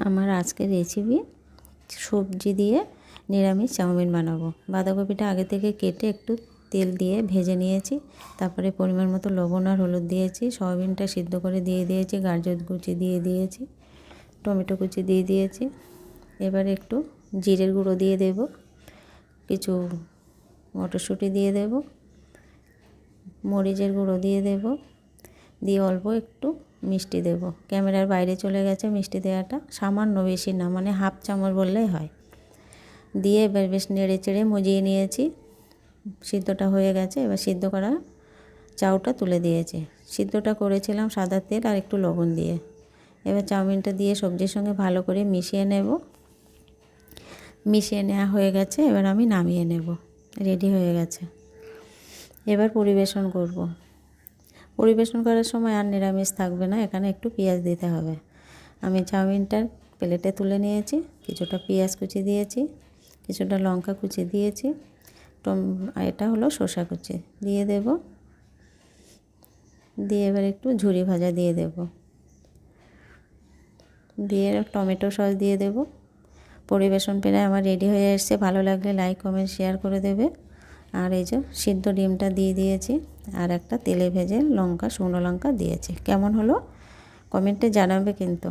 আমার আজকের রেসিপি সবজি দিয়ে নিরামিষ চাউমিন বানাবো। বাঁধাকপিটা আগে থেকে কেটে একটু তেল দিয়ে ভেজে নিয়েছি, তারপরে পরিমাণ মতো লবণ আর হলুদ দিয়েছি, সয়াবিনটা সিদ্ধ করে দিয়ে দিয়েছি, গাজর কুচি দিয়ে দিয়েছি, টমেটো কুচি দিয়ে দিয়েছি। এবারে একটু জিরের গুঁড়ো দিয়ে দেব, কিছু মটরশুঁটি দিয়ে দেব, মরিচের গুঁড়ো দিয়ে দেব, দিয়ে অল্প একটু মিষ্টি দেব। ক্যামেরার বাইরে চলে গেছে মিষ্টি দেওয়াটা, সামান্য, বেশি না, মানে হাফ চামচ বললেই হয়। দিয়ে এবার বেশ নেড়ে চেড়ে মজিয়ে নিয়েছি। সিদ্ধটা হয়ে গেছে, এবার সিদ্ধ করা চাউটা তুলে দিয়েছি। সিদ্ধটা করেছিলাম সাদা তেল আর একটু লবণ দিয়ে। এবার চাউমিনটা দিয়ে সবজির সঙ্গে ভালো করে মিশিয়ে নেব। মিশিয়ে নেওয়া হয়ে গেছে, এবার আমি নামিয়ে নেব। রেডি হয়ে গেছে। এবার পরিবেশন করব। পরিবেশন করার সময় আর নিরামিষ থাকবে না, এখানে একটু পেঁয়াজ দিতে হবে। আমি চাউমিনটার প্লেটে তুলে নিয়েছি, কিছুটা পেঁয়াজ কুচি দিয়েছি, কিছুটা লঙ্কা কুচি দিয়েছি, এটা হলো শসা কুচি দিয়ে দেব। দিয়ে এবার একটু ঝুরি ভাজা দিয়ে দেব, দিয়ে টমেটো সস দিয়ে দেব। পরিবেশন প্রায় আমার রেডি হয়ে এসছে। ভালো লাগলে লাইক কমেন্ট শেয়ার করে দেবে। আর এই যে সিদ্ধ ডিমটা দিয়ে দিয়েছি, আর একটা তেলে ভেজে লঙ্কা, শুকনো লঙ্কা দিয়েছি। কেমন হলো কমেন্টে জানাবে কিন্তু।